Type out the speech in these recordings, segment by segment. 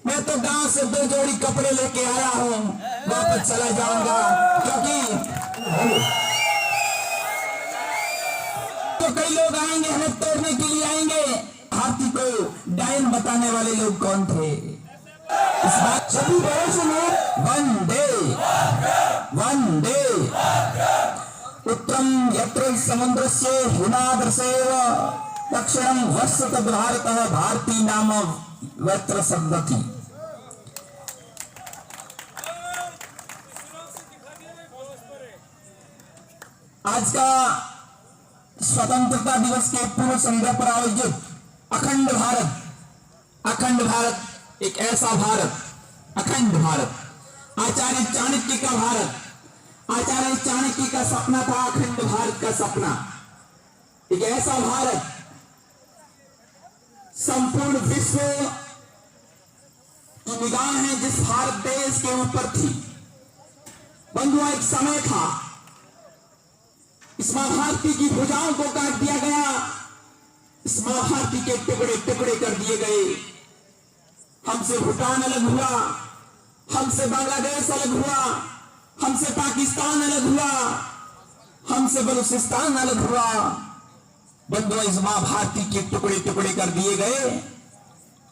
मैं तो गांव से 2 जोड़ी कपड़े लेके आया हूं, वापस चला जाऊंगा, क्योंकि तो कई लोग आएंगे हमें तोड़ने के लिए आएंगे। हाथी को डायन बताने वाले लोग कौन थे? इस बात सभी बड़ों से वंदे वंदे उत्तरम यत्र समुद्रस्य हिमाद्रसेव दक्षिणम वसत भारत भारती नाम वस्त्र शब्दति। आज का स्वतंत्रता दिवस के पूर्व संध्या पर आयोजित अखंड भारत एक ऐसा भारत, अखंड भारत, आचार्य चाणक्य का भारत, आचार्य चाणक्य का सपना था अखंड भारत का सपना। एक ऐसा भारत संपूर्ण विश्व की निगाहें जिस भारत देश के ऊपर थी। बंधुओं, एक समय था इस मां भारती की भुजाओं को काट दिया गया, इस मां भारती के टुकड़े टुकड़े कर दिए गए। हमसे भूटान अलग हुआ, हमसे बांग्लादेश अलग हुआ, हमसे पाकिस्तान अलग हुआ, हमसे बलूचिस्तान अलग हुआ। बंधुओं, इस मां भारती के टुकड़े टुकड़े कर दिए गए।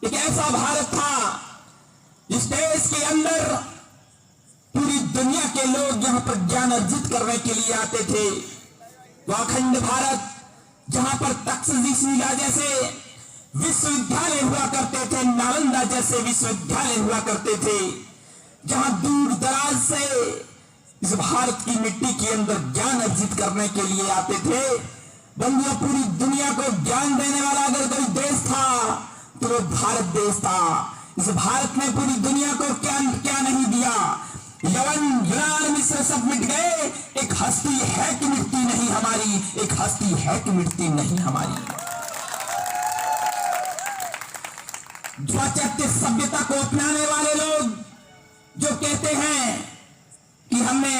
एक ऐसा भारत था जिस देश के अंदर पूरी दुनिया के लोग यहां पर ज्ञान अर्जित करने के लिए आते थे। वो अखंड भारत जहां पर तक्षशिला जैसे विश्वविद्यालय हुआ करते थे, नालंदा जैसे विश्वविद्यालय हुआ करते थे, जहां दूर दराज से इस भारत की मिट्टी के अंदर ज्ञान अर्जित करने के लिए आते थे। बंधुओं, पूरी दुनिया को ज्ञान देने वाला अगर कोई देश था तो वो भारत देश था। इस भारत ने पूरी दुनिया को क्या नहीं दिया। यवन, यूनान, मिस्र सब मिट गए, एक हस्ती है कि मिटती नहीं हमारी, एक हस्ती है कि मिटती नहीं हमारी। पाश्चात्य सभ्यता को अपनाने वाले लोग जो कहते हैं कि हमने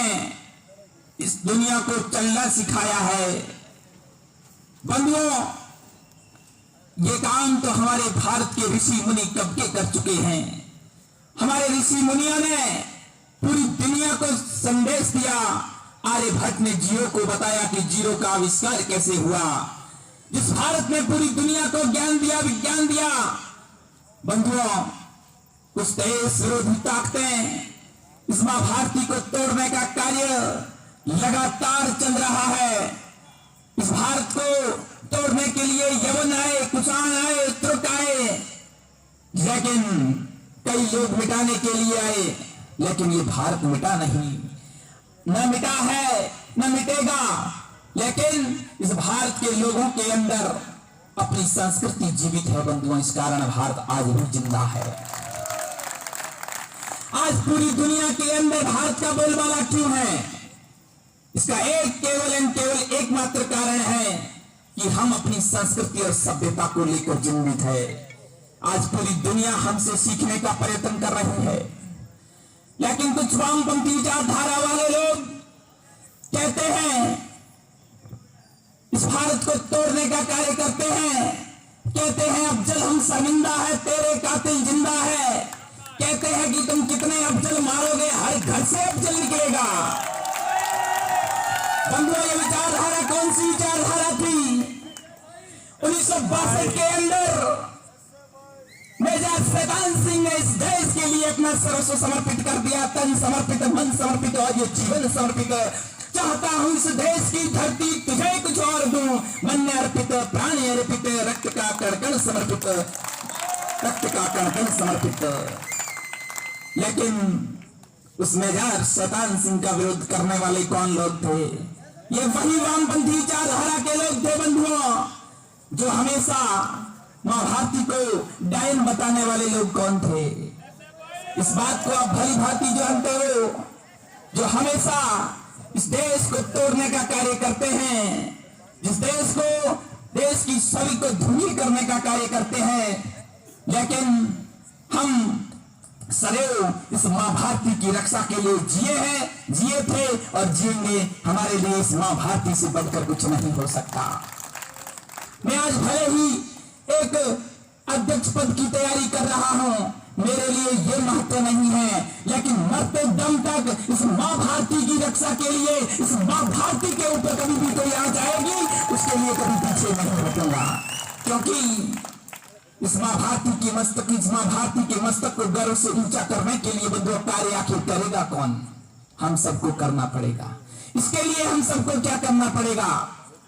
इस दुनिया को चलना सिखाया है, बंधुओं, ये काम तो हमारे भारत के ऋषि मुनि कब के कर चुके हैं। हमारे ऋषि मुनियों ने पूरी दुनिया को संदेश दिया। आर्यभट्ट ने जीरो को बताया कि जीरो का आविष्कार कैसे हुआ। जिस भारत ने पूरी दुनिया को ज्ञान दिया, विज्ञान दिया। बंधुओं, कुछ देश विरोधी ताकतें इस मां भारती को तोड़ने का कार्य लगातार चल रहा है। इस भारत को तोड़ने के लिए यवन आए, कुषाण आए, तुर्क आए, लेकिन कई लोग मिटाने के लिए आए, लेकिन ये भारत मिटा नहीं, न मिटा है न मिटेगा। लेकिन इस भारत के लोगों के अंदर अपनी संस्कृति जीवित है। बंधुओं, इस कारण भारत आज भी जिंदा है। आज पूरी दुनिया के अंदर भारत का बोलबाला क्यों है? इसका केवल एकमात्र कारण है कि हम अपनी संस्कृति और सभ्यता को लेकर जीवित है। आज पूरी दुनिया हमसे सीखने का प्रयत्न कर रही है, लेकिन कुछ वामपंथी विचारधारा वाले लोग कहते हैं, इस भारत को तोड़ने का कार्य करते हैं। कहते हैं अफजल हम शर्मिंदा है, तेरे कातिल जिंदा है। कहते हैं कि तुम कितने अफजल मारोगे, हर घर से अफजल निकलेगा। बंधुओं, ये विचारधारा कौन सी विचारधारा थी? 1962 के अंदर मेजर शैतान सिंह ने इस देश के लिए अपना सर्वस्व समर्पित कर दिया, तन समर्पित, मन समर्पित और ये जीवन समर्पित। चाहता हूं इस देश की धरती तुझे कुछ और दूं, मन अर्पित, प्राण अर्पित, रक्त का कण समर्पित, रक्त का कण समर्पित। लेकिन उस मेजर शैतान सिंह का विरोध करने वाले कौन लोग थे? ये वही वामपंथी विचारधारा के लोग थे बंधुओं, जो हमेशा मां भारती को डायन बताने वाले लोग कौन थे? इस बात को आप भली भांति जानते हो, जो हमेशा इस देश को तोड़ने का कार्य करते हैं, जिस देश को, देश की छवि को धूमिल करने का कार्य करते हैं। लेकिन हम सदैव इस मां भारती की रक्षा के लिए जिए थे और जिएंगे। हमारे लिए इस मां भारती से बढ़कर कुछ नहीं हो सकता। मैं आज भले ही एक अध्यक्ष पद की तैयारी कर रहा हूं, मेरे लिए ये महत्व नहीं है, लेकिन मरते दम तक इस माँ भारती की रक्षा के लिए, इस माँ भारती के ऊपर कभी भी कोई आ जाएगी, उसके लिए कभी पीछे नहीं हटूंगा। क्योंकि इस माँ भारती के मस्तक को गर्व से ऊंचा करने के लिए बंधुओं कार्य आखिर करेगा कौन? हम सबको करना पड़ेगा। इसके लिए हम सबको क्या करना पड़ेगा?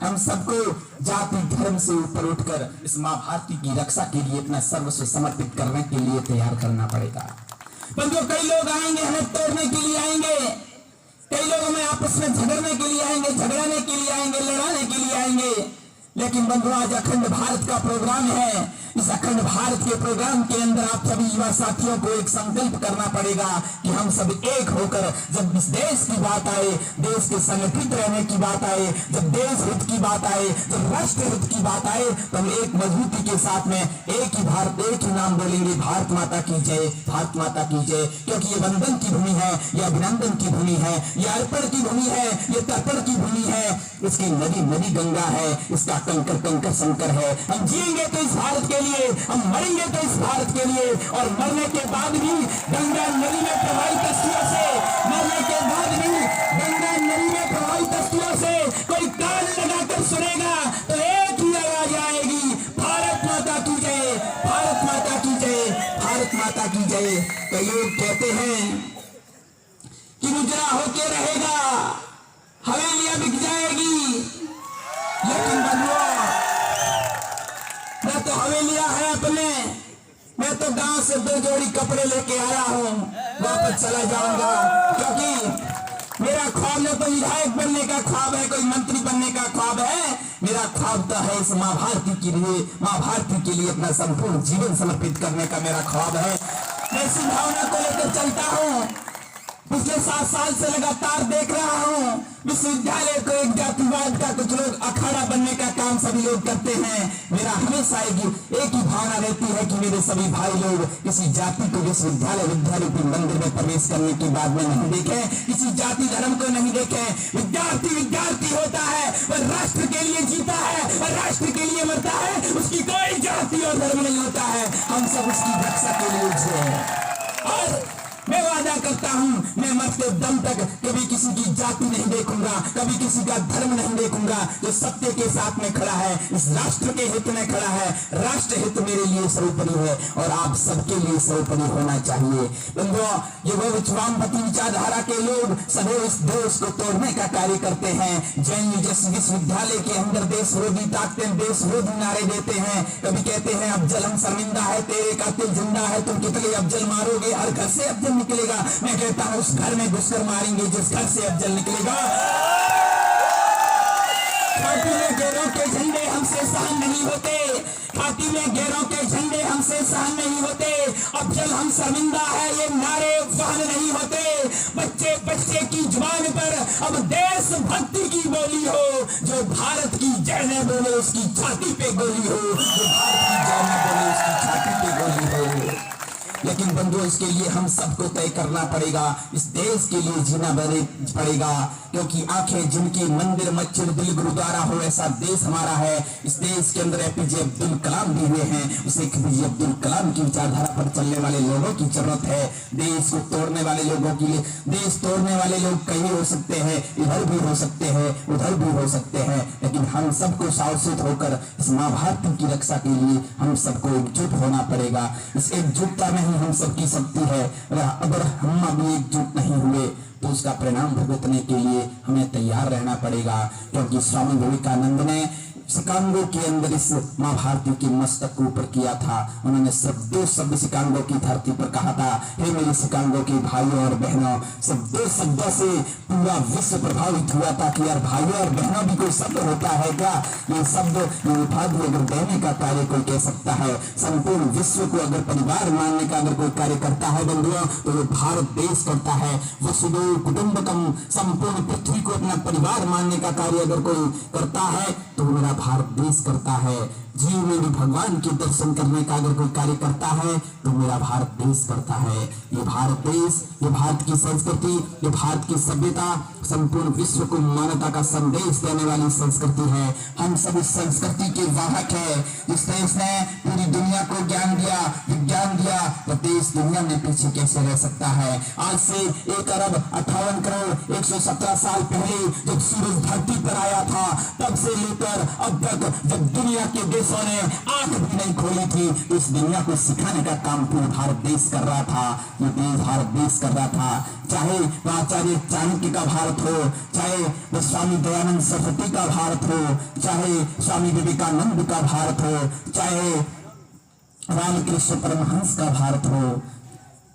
हम सबको जाति धर्म से ऊपर उठकर इस माँ भारती की रक्षा के लिए अपना सर्वस्व समर्पित करने के लिए तैयार करना पड़ेगा। बंधुओं, कई लोग आएंगे हमें तोड़ने के लिए आएंगे, कई लोग हमें आपस में झगड़ने के लिए आएंगे, झगड़ाने के लिए आएंगे, लड़ाने के लिए आएंगे। लेकिन बंधुओं, आज अखंड भारत का प्रोग्राम है। इस अखंड भारत के प्रोग्राम के अंदर आप सभी युवा साथियों को एक संकल्प करना पड़ेगा कि हम सब एक होकर, जब इस देश की बात आए, देश के संगठित रहने की बात आए, जब देश हित की बात आए, जब राष्ट्र हित की बात आए, तो हम एक मजबूती के साथ में एक ही भारत, एक ही नाम बोलेंगे, भारत माता की जय, भारत माता की जय। क्योंकि ये वंदन की भूमि है, ये अभिनंदन की भूमि है, ये अर्पण की भूमि है, ये तर्पण की भूमि है। इसकी नदी नदी गंगा है, इसका कंकर कंकर शंकर है। हम जिएंगे तो इस भारत के लिए, हम मरेंगे तो इस भारत के लिए, और मरने के बाद भी गंगा नदी में प्रवाहित अस्थियों से, मरने के बाद भी गंगा नदी में प्रवाहित अस्थियों से कोई कान लगाकर सुनेगा तो एक ही आवाज आएगी, भारत माता की जय, भारत माता की जय, भारत माता की जय। कई लोग कहते हैं कि गुजरा होके रहेगा, हवेलियां बिक जाएगी, लेकिन बंधुओं, मैं तो हवेलियां है अपने, मैं तो गांव से 2 जोड़ी कपड़े लेके आया हूं, वापस चला जाऊंगा। क्योंकि मेरा ख्वाब न तो विधायक बनने का ख्वाब है, कोई मंत्री बनने का ख्वाब है, मेरा ख्वाब तो है इस माँ भारती के लिए, माँ भारती के लिए अपना संपूर्ण जीवन समर्पित करने का मेरा ख्वाब है। मैं इस भावना को लेकर चलता हूँ। पिछले 7 साल से लगातार देख रहा हूँ विश्वविद्यालय को एक जातिवाद का, कुछ लोग अखाड़ा बनने का काम सभी लोग करते हैं। मेरा हमेशा एक ही भावना रहती है कि मेरे सभी भाई लोग किसी जाति को विश्वविद्यालय विद्यारूपी मंदिर में प्रवेश करने के बाद में नहीं देखे, किसी जाति धर्म को नहीं देखे। विद्यार्थी विद्यार्थी होता है, वह राष्ट्र के लिए जीता है, वह राष्ट्र के लिए मरता है, उसकी कोई जाति और धर्म नहीं होता है। हम सब उसकी रक्षा के लिए जिए। और मैं वादा करता हूं, मैं मरते दम तक कभी किसी की जाति नहीं देखूंगा, कभी किसी का धर्म नहीं देखूंगा। जो सत्य के साथ में खड़ा है, इस राष्ट्र के हित में खड़ा है, राष्ट्र हित मेरे लिए सर्वोपरि है और आप सबके लिए सर्वोपरि होना चाहिए। बंधुओं, ये वो वामपंथी विचारधारा के लोग सदैव इस देश को तोड़ने का कार्य करते हैं। जैन जैसे विश्वविद्यालय के अंदर देश विरोधी ताकतें, देश विरोधी नारे देते हैं। कभी कहते हैं अफजल हम शर्मिंदा है, तेरे कातिल जिंदा है, तुम कितने अफजल मारोगे, हर घर से अफजल निकलेगा। मैं कहता हूं उस घर में घुसकर मारेंगे जिस घर से अफजल निकलेगा। घाटी में गैरों के झंडे हमसे सहन नहीं होते, घाटी में गैरों के झंडे हमसे सहन नहीं होते। अफजल हम शर्मिंदा है, ये नारे सहन नहीं होते। बच्चे बच्चे की जुबान पर अब देश भक्ति की बोली हो, जो भारत की जय न बोले उसकी छाती पे गोली हो, जो भारत की जय न बोले उसकी छाती पे गोली हो। लेकिन बंधुओं, इसके लिए हम सबको तय करना पड़ेगा, इस देश के लिए जीना पड़ेगा। क्योंकि आंखें जिनकी मंदिर मस्जिद दिल गुरुद्वारा हो, ऐसा देश हमारा है। इस देश के अंदर एपीजे अब्दुल कलाम भी हुए हैं। उसे एपीजे अब्दुल कलाम की विचारधारा पर चलने वाले लोगों की जरूरत है। देश को तोड़ने वाले लोगों की, देश तोड़ने वाले लोग कहीं हो सकते हैं, इधर भी हो सकते हैं, उधर भी हो सकते हैं, लेकिन हम सबको सावधान होकर इस माँ भारती की रक्षा के लिए हम सबको एकजुट होना पड़ेगा। इस एकजुटता में हम सबकी शक्ति है। अगर हम अभी एकजुट नहीं हुए तो उसका परिणाम भुगतने के लिए हमें तैयार रहना पड़ेगा। क्योंकि स्वामी विवेकानंद ने शिकागो के अंदर इस माँ भारती के मस्तक को ऊपर किया था। उन्होंने सिर्फ 2 शब्द शिकागो की धरती पर कहा था, हे मेरे शिकागो के भाइयों और बहनों। सिर्फ 2 शब्दों से पूरा विश्व प्रभावित हुआ था कि यार भाइयों और बहनों भी कोई शब्द होता है क्या? ये शब्द, ये उपाधि अगर देने का कार्य कोई कह सकता है, संपूर्ण विश्व को अगर परिवार मानने का अगर कोई कार्य करता है बंधुओं, तो वो भारत देश करता है। वसुधैव कुटुंबकम, संपूर्ण पृथ्वी को अपना परिवार मानने का कार्य अगर कोई करता है तो मेरा भारत देश करता है। जीव में भी भगवान के दर्शन करने का अगर कोई कार्य करता है तो मेरा भारत देश करता है। ये भारत देश, ये भारत की संस्कृति, ये भारत की सभ्यता संपूर्ण विश्व को मानवता का संदेश देने वाली संस्कृति है। हम सब उस संस्कृति के वाहक है। इस देश ने पूरी दुनिया को ज्ञान दिया, विज्ञान दिया, तो देश दुनिया में पीछे कैसे रह सकता है। आज से 1 अरब 58 करोड़ 117 साल पहले जब सूरज धरती पर आया था, तब से लेकर अब तक जब दुनिया के देशों ने आंख भी नहीं खोली थी, इस दुनिया को सिखाने का काम पूरा भारत देश कर रहा था। ये देश भारत देश कर रहा था। चाहे आचार्य चाणक्य का भारत हो, चाहे स्वामी दयानंद सरस्वती का भारत हो, चाहे स्वामी विवेकानंद का भारत हो, चाहे रामकृष्ण परमहंस का भारत हो,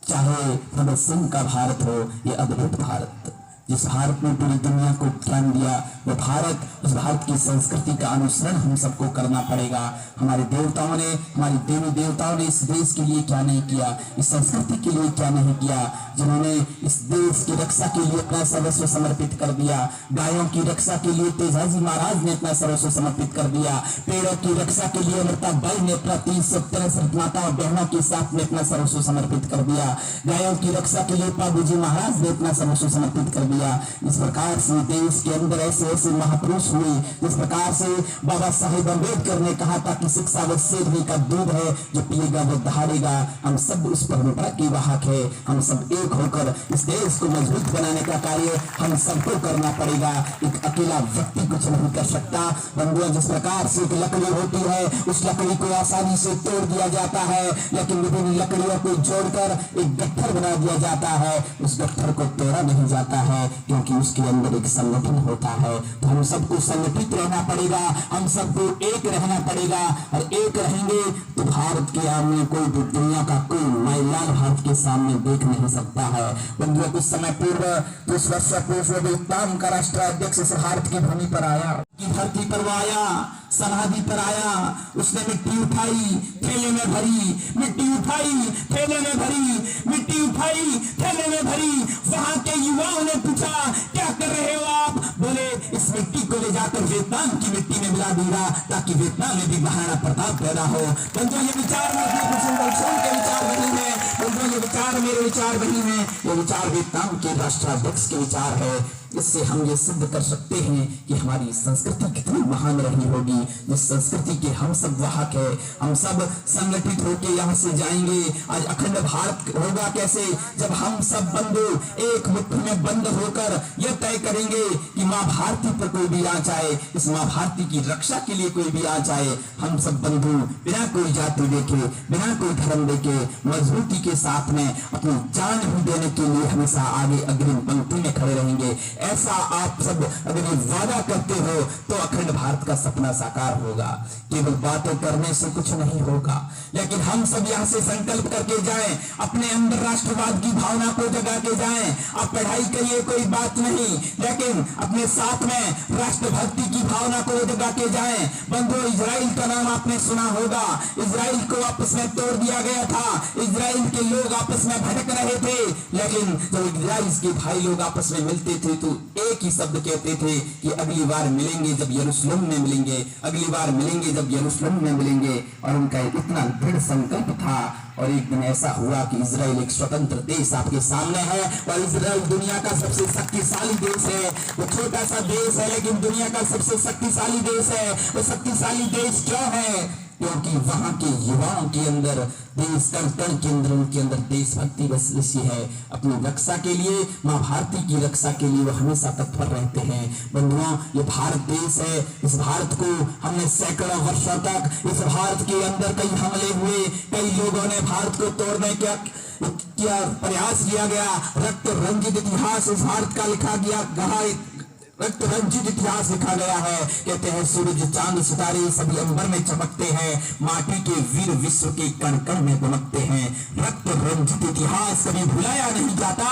चाहे भगत सिंह का भारत हो, ये अद्भुत भारत जिस भारत ने पूरी दुनिया को ज्ञान दिया, वो भारत, उस भारत की संस्कृति का अनुसरण हम सबको करना पड़ेगा। हमारे देवताओं ने, हमारे देवी देवताओं ने इस देश के लिए क्या नहीं किया, इस संस्कृति के लिए क्या नहीं किया, जिन्होंने इस देश की रक्षा के लिए अपना सर्वस्व समर्पित कर दिया। गायों की रक्षा के लिए तेजाजी महाराज ने अपना सर्वस्व समर्पित कर दिया। पेड़ों की रक्षा के लिए अमृताबाई ने अपना 363 माताओं बहनों के साथ में अपना सर्वस्व समर्पित कर दिया। गायों की रक्षा के लिए बाबूजी महाराज ने अपना सर्वस्व समर्पित कर दिया। इस प्रकार से देश के अंदर ऐसे ऐसे महापुरुष हुए, इस प्रकार से बाबा साहेब अम्बेडकर ने कहा था कि शिक्षा वो शेरनी का दूध है, जो पिएगा वो दहाड़ेगा। हम सब उस परंपरा के वाहक है। हम सब एक होकर इस देश को मजबूत बनाने का कार्य हम सबको करना पड़ेगा। एक अकेला व्यक्ति कुछ नहीं कर सकता। बंधुओं, जिस प्रकार से एक लकड़ी होती है, उस लकड़ी को आसानी से तोड़ दिया जाता है, लेकिन विभिन्न लकड़ियों को जोड़कर एक गट्ठर बना दिया जाता है। उस गट्ठर को तोड़ा नहीं जाता है, क्योंकि उसके अंदर एक संगठन होता है। तो हम सबको संगठित रहना पड़ेगा, हम सबको एक रहना पड़ेगा, और एक रहेंगे तो भारत के सामने कोई भी दुनिया का कोई मैलान भारत के सामने देख नहीं सकता है। बंधुओं, कुछ समय पूर्व, कुछ वर्ष पूर्व वियतनाम का राष्ट्राध्यक्ष इस भारत की भूमि पर आया, की धरती पर आया, समाधि पर आया। उसने मिट्टी उठाई, थैले में भरी, मिट्टी उठाई, थैले में भरी, मिट्टी उठाई, थैले में भरी। वहां के युवाओं ने पूछा, क्या कर रहे हो आप? बोले, इस मिट्टी को ले जाकर वियतनाम की मिट्टी में मिला दूंगा, ताकि वियतनाम में भी महाराणा प्रताप पैदा हो। बंधुओं, ये विचार के विचार नहीं है। बंधुओं, ये विचार मेरे विचार नहीं है, ये विचार वियतनाम के राष्ट्राध्यक्ष के विचार है। इससे हम ये सिद्ध कर सकते हैं कि हमारी संस्कृति कितनी महान रही होगी, जिस संस्कृति के हम सब वाहक है। हम सब संगठित होकर यहाँ से जाएंगे। आज अखंड भारत होगा कैसे? जब हम सब बंधु एक मुट्ठी में बंद होकर यह तय करेंगे कि माँ भारती पर कोई भी आ जाए, इस माँ भारती की रक्षा के लिए कोई भी आ जाए, हम सब बंधु बिना कोई जाति देखे, बिना कोई धर्म देखे, मजबूती के साथ में अपनी जान भी देने के लिए हमेशा आगे अग्रिम पंक्ति में खड़े रहेंगे। ऐसा आप सब अगर ये वादा करते हो तो अखंड भारत का सपना साकार होगा। केवल बातें करने से कुछ नहीं होगा, लेकिन हम सब यहाँ से संकल्प करके जाएं, अपने अंदर राष्ट्रवाद की भावना को जगा के जाएं। आप पढ़ाई करिए, कोई बात नहीं, लेकिन अपने साथ में राष्ट्रभक्ति की भावना को जगा के जाएं। बंधुओं, इजराइल का नाम आपने सुना होगा। इजराइल को आपस में तोड़ दिया गया था। इजराइल के लोग आपस में भटक रहे थे, लेकिन जब इजराइल के भाई लोग आपस में मिलते थे तो एक ही शब्द कहते थे कि अगली बार मिलेंगे जब यरूशलेम में मिलेंगे, अगली बार मिलेंगे जब यरूशलेम में मिलेंगे। और उनका इतना दृढ़ संकल्प था। और एक दिन ऐसा हुआ कि इजराइल एक स्वतंत्र देश आपके सामने है, और इजराइल दुनिया का सबसे शक्तिशाली देश है। वो छोटा सा देश है, लेकिन दुनिया का सबसे शक्तिशाली देश है। वो शक्तिशाली देश क्यों है? क्योंकि वहां के युवाओं के अंदर, देश कण के अंदर, उनके अंदर देशभक्ति बसी है। अपनी रक्षा के लिए, माँ भारती की रक्षा के लिए वो हमेशा तत्पर रहते हैं। बंधुओं, ये भारत देश है। इस भारत को हमने सैकड़ों वर्षों तक, इस भारत के अंदर कई हमले हुए, कई लोगों ने भारत को तोड़ने का प्रयास किया गया। रक्त रंजित इतिहास इस भारत का लिखा गया, रक्त रंजित इतिहास लिखा गया है। कहते हैं सूरज चांद सितारे सभी अंबर में चमकते हैं, माटी के वीर विश्व के कण कण में दमकते हैं। रक्त रंजित इतिहास कभी भुलाया नहीं जाता।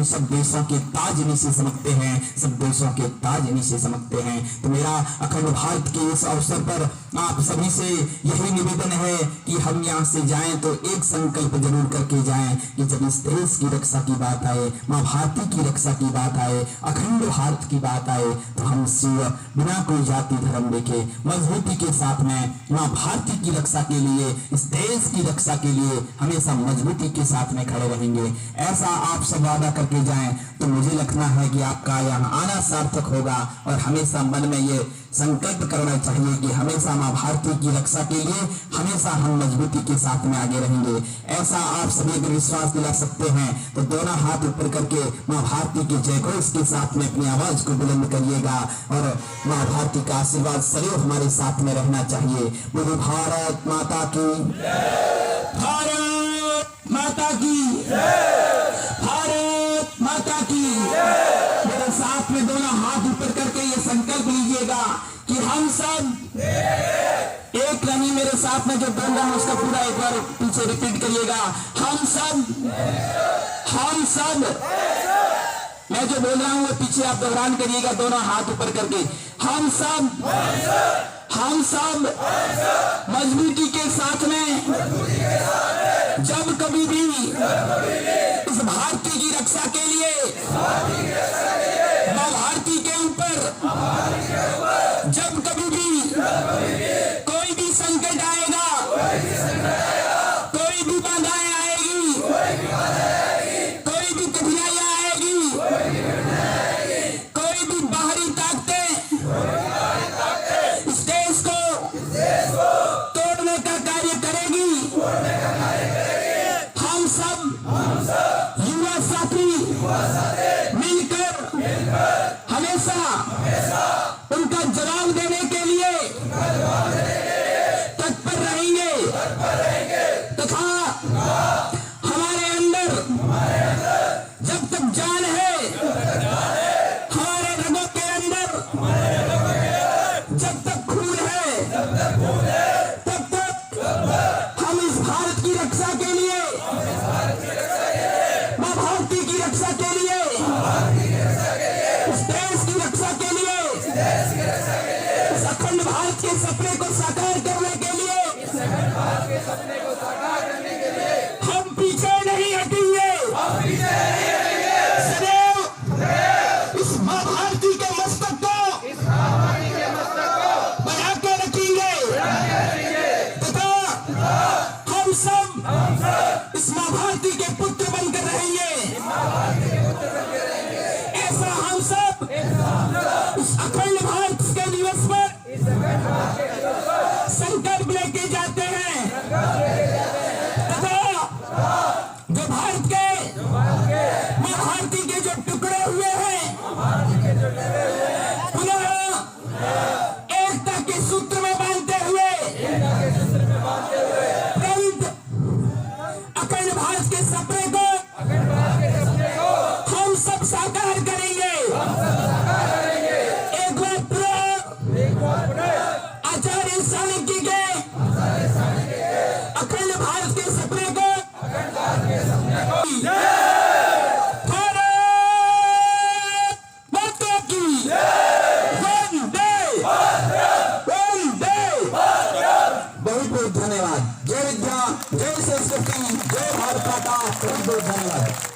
सब देशों के ताज नीचे चमकते हैं, सब देशों के ताज नीचे चमकते हैं। तो मेरा अखंड भारत के इस अवसर पर, आप सभी से यही निवेदन है कि हम यहाँ से जाएं तो एक संकल्प जरूर करके जाएं कि जब इस देश की रक्षा की बात आए, माँ भारती की रक्षा की बात आए, अखंड भारत की बात आए, तो हम शिव बिना कोई जाति धर्म देखे मजबूती के साथ में माँ भारती की रक्षा के लिए, इस देश की रक्षा के लिए हमेशा मजबूती के साथ में खड़े रहेंगे। ऐसा आप सब वादा करके जाएं तो मुझे लगता है कि आपका यहाँ आना सार्थक होगा। और हमेशा मन में ये संकल्प करना चाहिए कि हमेशा माँ भारती की रक्षा के लिए हमेशा हम मजबूती के साथ में आगे रहेंगे। ऐसा आप सभी अगर विश्वास दिला सकते हैं तो दोनों हाथ ऊपर करके माँ भारती के जयघोष के साथ में अपनी आवाज को बुलंद करिएगा और माँ भारती का आशीर्वाद सदैव हमारे साथ में रहना चाहिए। बोलो भारत माता की, भारत माता की, भारत माता की। मेरे साथ में दोनों हाथ ऊपर करके ये संकल्प लीजिएगा कि हम सब एक नहीं, मेरे साथ में जो बोल रहा है उसका पूरा एक बार पीछे रिपीट करिएगा। हम सब मैं जो बोल रहा हूँ वो पीछे आप दोहरान करिएगा दोनों हाथ ऊपर करके। हम सब मजबूती के साथ में जब कभी भी इस भारती की रक्षा के लिए माँ भारती के ऊपर जब कभी भी कोई भी संकट आएगा, कोई भी बाधाएं आएगी, कोई भी कठिनाइयां आएगी, कोई भी बाहरी ताकतें इस देश को तोड़ने का कार्य करेगी, हम सब युवा साथी मिलकर हमेशा उनका जवाब देने के लिए तत्पर रहेंगे तथा हमारे अंदर जब तक जान है, हमारे रगों के अंदर जब तक खून है, तब तक हम इस भारत की रक्षा के लिए, माँ भारती की रक्षा के लिए, इस देश की रक्षा के लिए, इस अखंड भारत के सपने को साकार करने के लिए हम पीछे नहीं हटेंगे। सदैव इस माँ भारती के मस्तक को बना के रखेंगे तथा हम सब इस माँ भारती के पुत्र बनकर रहेंगे। ऐसा हम सब इस अखंड भारत के दिवस पर संकल्प लेके जाते हैं तथा जो भारत के माँ भारती के जो टुकड़े हुए हैं पुनः एकता के सूत्र में बांधते हुए तुरंत अखंड भारत के सपने को हम सब साकार करेंगे। एक बार पूरा आचार्य चाणक्य के अखंड भारत के सपने को भारत माता की वंदे वंदे। बहुत बहुत धन्यवाद। जय विद्या, जय संस्कृति, जय भारत।